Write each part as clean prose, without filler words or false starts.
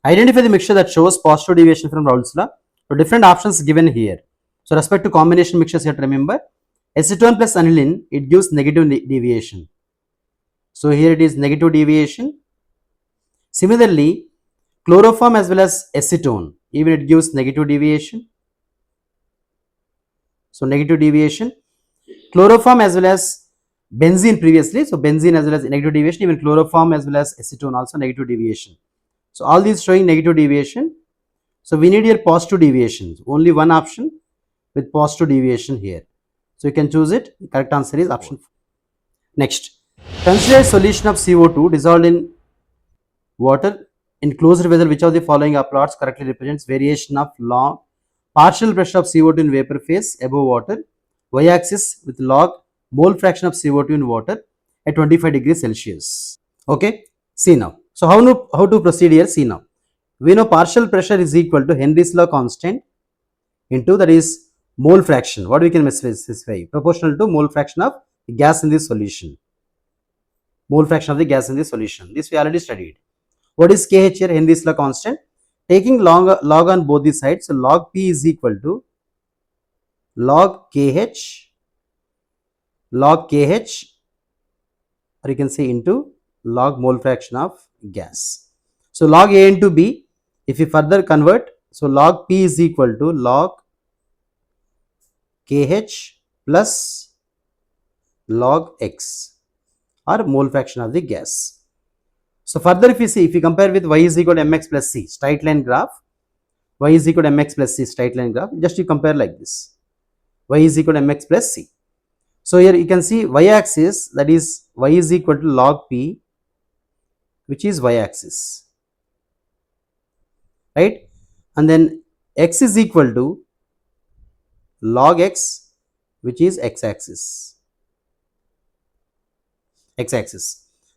Identify the mixture that shows positive deviation from Raoult's law. So different options given here. So respect to combination mixtures, you have to remember acetone plus aniline, it gives negative deviation. So here it is negative deviation. Similarly, chloroform as well as acetone, even it gives negative deviation. So negative deviation. Chloroform as well as benzene previously. So benzene as well as negative deviation, even chloroform as well as acetone also negative deviation. So all these showing negative deviation. So we need here positive deviations. Only one option with positive deviation here. So you can choose it. The correct answer is option 4. Next, consider a solution of CO2 dissolved in water in closed vessel. Which of the following plots correctly represents variation of log partial pressure of CO2 in vapor phase above water, y-axis with log mole fraction of CO2 in water at 25 degrees Celsius. Okay, see now. So how to proceed here? See now. We know partial pressure is equal to Henry's law constant into, that is, mole fraction. What we can specify? Proportional to mole fraction of the gas in this solution. Mole fraction of the gas in the solution. This we already studied. What is KH here? Henry's law constant. Taking log on both the sides, so log P is equal to log KH, or you can say into log mole fraction of gas. So log A into B, if you further convert, so log P is equal to log KH plus log X, or mole fraction of the gas. So further if you see, if you compare with y is equal to mx plus c, straight line graph, y is equal to mx plus c, straight line graph, just you compare like this, y is equal to mx plus c. So here you can see y axis, that is y is equal to log p, which is y axis, right? And then x is equal to log x, which is x axis.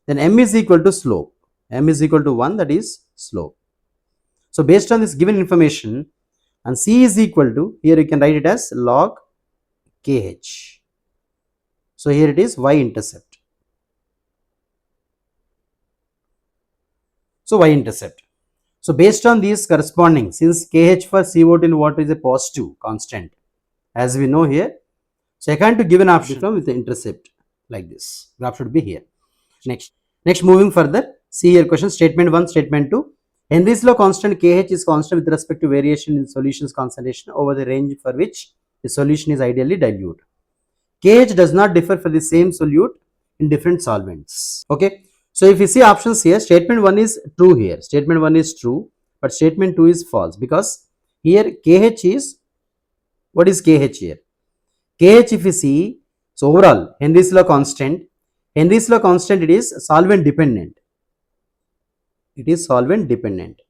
Then m is equal to slope, m is equal to 1, that is slope. So based on this given information, and c is equal to, here you can write it as log kh. So here it is y intercept. So y intercept. So based on these corresponding, since kh for CO2 in water is a positive constant, as we know here, so I can to give an option from with the intercept like this. Graph should be here. Next moving further, see here question statement 1, statement 2. Henry's law constant KH is constant with respect to variation in solution's concentration over the range for which the solution is ideally dilute. KH does not differ for the same solute in different solvents. Okay. So if you see options here, statement 1 is true here. Statement 1 is true, but statement 2 is false, because here KH is, what is KH here? KH if you see, so overall Henry's law constant, it is solvent dependent. It is solvent dependent.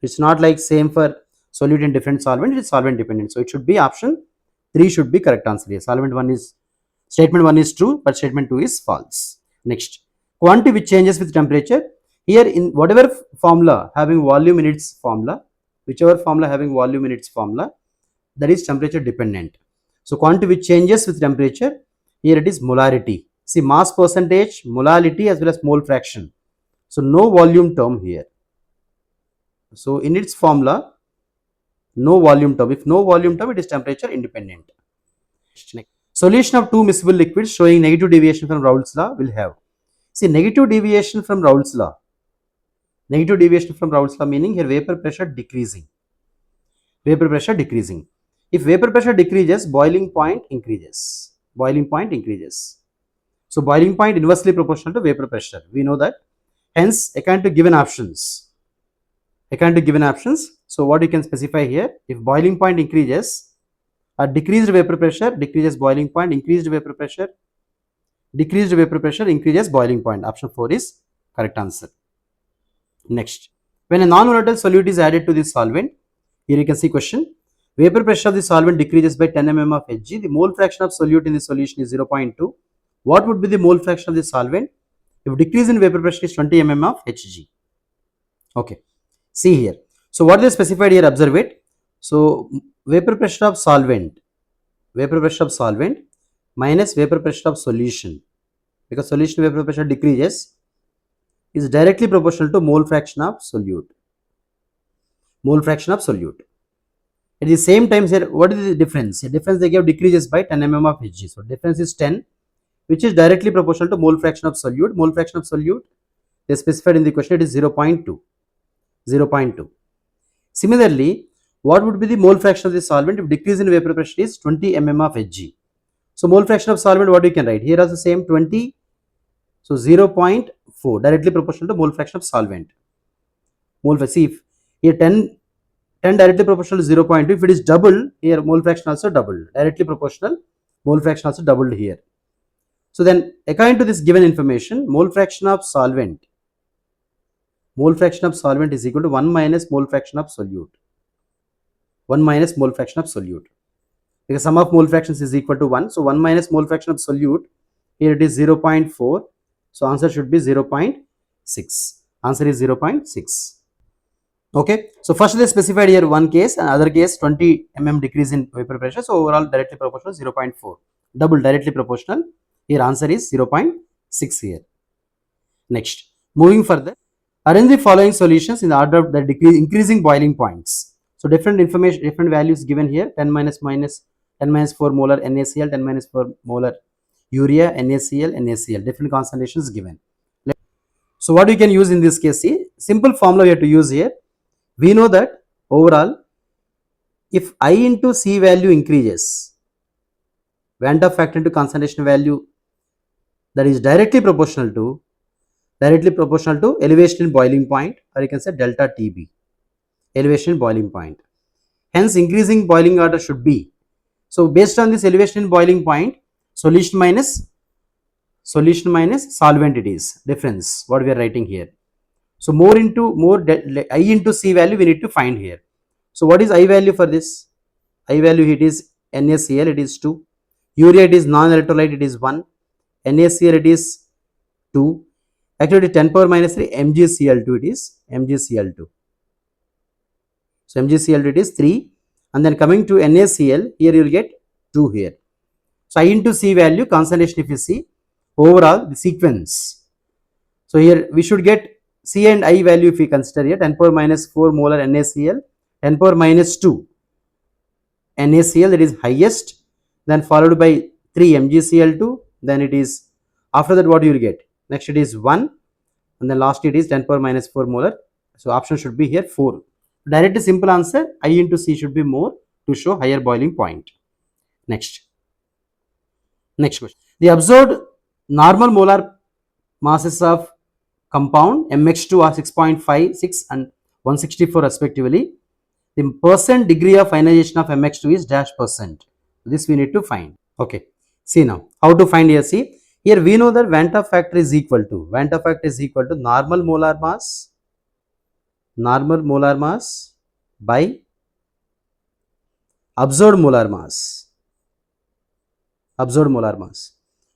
It's not like same for solute in different solvent, it is solvent dependent. So it should be option 3 should be correct answer here. Statement 1 is true, but statement 2 is false. Next, quantity which changes with temperature. Here in whatever formula having volume in its formula, whichever formula having volume in its formula, that is temperature dependent. So quantity which changes with temperature, here it is molarity. See mass percentage, molality as well as mole fraction. So no volume term here. So in its formula, no volume term. If no volume term, it is temperature independent. Solution of two miscible liquids showing negative deviation from Raoult's law will have. See negative deviation from Raoult's law. Negative deviation from Raoult's law meaning here vapor pressure decreasing. Vapor pressure decreasing. If vapor pressure decreases, boiling point increases. Boiling point increases. So boiling point inversely proportional to vapor pressure. We know that. Hence, I can to given options. So what you can specify here? If boiling point increases, or decreased vapor pressure decreases boiling point, increased vapor pressure increases boiling point. Option 4 is correct answer. Next, when a non-volatile solute is added to this solvent, here you can see question. Vapor pressure of the solvent decreases by 10 mm of Hg. The mole fraction of solute in the solution is 0.2. What would be the mole fraction of the solvent if decrease in vapor pressure is 20 mm of Hg? Okay, see here. So what they specified here, observe it. So vapor pressure of solvent minus vapor pressure of solution, because solution vapor pressure decreases. is directly proportional to mole fraction of solute. Mole fraction of solute. At the same time here, what is the difference? The difference they gave decreases by 10 mm of Hg. So difference is 10, which is directly proportional to mole fraction of solute. Mole fraction of solute, they specified in the question, it is 0.2. 0.2. Similarly, what would be the mole fraction of the solvent if decrease in vapor pressure is 20 mm of Hg? So mole fraction of solvent, what you can write? Here also same 20. So 0.4 directly proportional to mole fraction of solvent. Mole fraction, see if here 10 directly proportional to 0.2. If it is double, here mole fraction also doubled. Directly proportional, mole fraction also doubled here. So then according to this given information, mole fraction of solvent is equal to 1 minus mole fraction of solute. 1 minus mole fraction of solute. Because sum of mole fractions is equal to 1. So 1 minus mole fraction of solute, here it is 0.4. So answer should be 0.6. Answer is 0.6. Okay. So first they specified here one case, and other case 20 mm decrease in vapor pressure. So overall directly proportional 0.4. Double directly proportional. Here answer is 0.6 here. Next, moving further, arrange the following solutions in the order of the increasing boiling points. So different information, different values given here: 10 minus 4 molar NaCl, 10 minus 4 molar urea, NaCl, different concentrations given. So what you can use in this case? See, simple formula we have to use here. We know that overall, if I into C value increases, Van der factor into concentration value, that is directly proportional to elevation in boiling point, or you can say delta TB, elevation in boiling point. Hence increasing boiling order should be, so based on this elevation in boiling point, solution minus solvent, it is difference what we are writing here. So I into C value we need to find here. So what is I value for this? I value, it is NaCl, it is 2, urea it is non-electrolyte, it is 1, NaCl it is 2, actually 10 power minus 3, MgCl2, it is MgCl2. So MgCl2 it is 3, and then coming to NaCl, here you will get 2 here. So I into C value, concentration if you see, overall the sequence. So here we should get C and I value if we consider here, 10 power minus 4 molar NaCl, 10 power minus 2 NaCl, that is highest, then followed by 3 MgCl2, then it is, after that what you will get? Next it is 1, and then last it is 10 power minus 4 molar. So option should be here 4. Direct simple answer, I into C should be more to show higher boiling point. Next question. The observed normal molar masses of compound MX2 are 6.56 and 164 respectively. The percent degree of ionization of MX2 is dash percent. This we need to find. Okay. See now how to find here. See here we know that Van der factor is equal to normal molar mass by observed molar mass.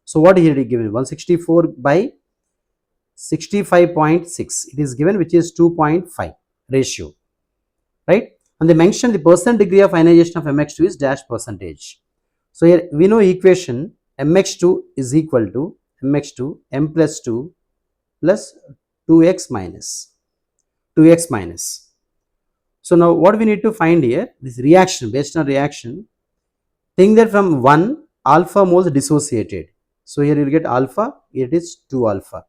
So what here it is given? 164 by 65.6. It is given, which is 2.5 ratio, right? And they mention the percent degree of ionization of MX2 is dash percentage. So here we know equation MX2 is equal to MX2 M plus 2 plus 2x minus. So now what we need to find here, this reaction, based on reaction, think that from 1 alpha moles dissociated. So here you will get alpha, it is 2 alpha.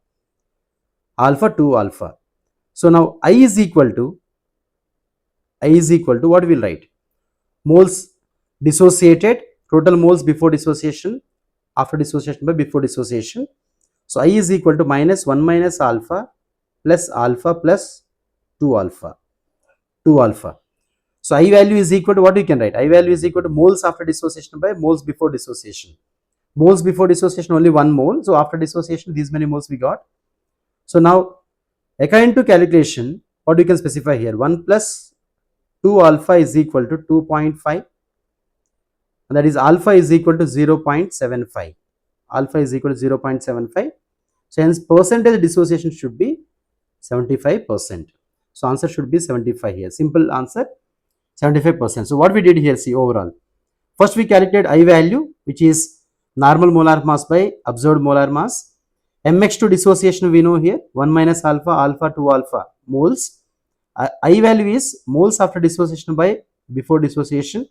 So now I is equal to what we will write? Moles dissociated, total moles before dissociation, after dissociation by before dissociation. So I is equal to minus 1 minus alpha plus 2 alpha. So I value is equal to what you can write? I value is equal to moles after dissociation by moles before dissociation. Moles before dissociation only 1 mole. So after dissociation these many moles we got. So now according to calculation, what you can specify here? 1 plus 2 alpha is equal to 2.5, and that is alpha is equal to 0.75. So hence percentage dissociation should be 75%. So answer should be 75 here. Simple answer, 75%. So what we did here, see overall. First we calculated I value, which is normal molar mass by observed molar mass. mx2 dissociation we know here 1 minus alpha, alpha 2 alpha moles. I value is moles after dissociation by before dissociation.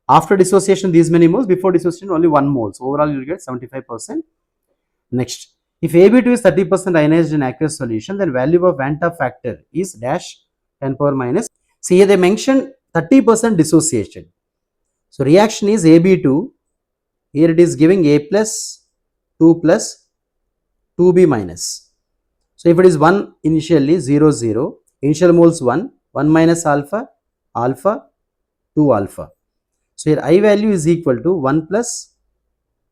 After dissociation these many moles, before dissociation only 1 mole. So overall you will get 75%. Next, if Ab2 is 30% ionized in aqueous solution, then value of Van 't Hoff factor is dash 10 power minus. See here they mentioned 30% dissociation. So reaction is Ab2. Here it is giving A plus 2 plus 2B minus. So if it is 1 initially 0 0, initial moles 1, 1 minus alpha, alpha 2 alpha. So here I value is equal to 1 plus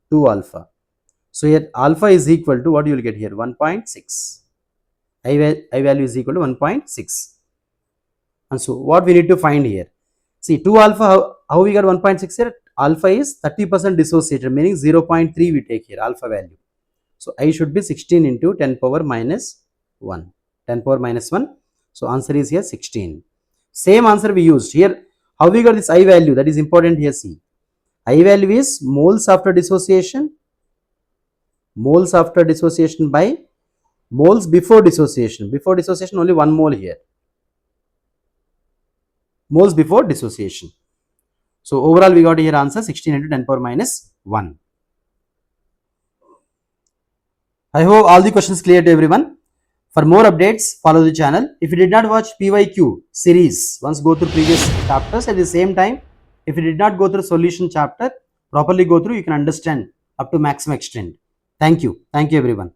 2 alpha. So here alpha is equal to what you will get here 1.6. I value is equal to 1.6. And so what we need to find here? See 2 alpha, how we got 1.6 here? Alpha is 30% dissociated, meaning 0.3 we take here alpha value. So I should be 16 into 10 power minus 1. 10 power minus 1. So answer is here 16. Same answer we used here. How we got this I value? That is important here. See, I value is moles after dissociation. Moles after dissociation by moles before dissociation. Before dissociation only 1 mole here. Moles before dissociation. So overall we got here answer 16 into 10 power minus 1. I hope all the questions clear to everyone. For more updates, follow the channel. If you did not watch PYQ series, once go through previous chapters. At the same time, if you did not go through solution chapter, properly go through, you can understand up to maximum extent. Thank you. Thank you everyone.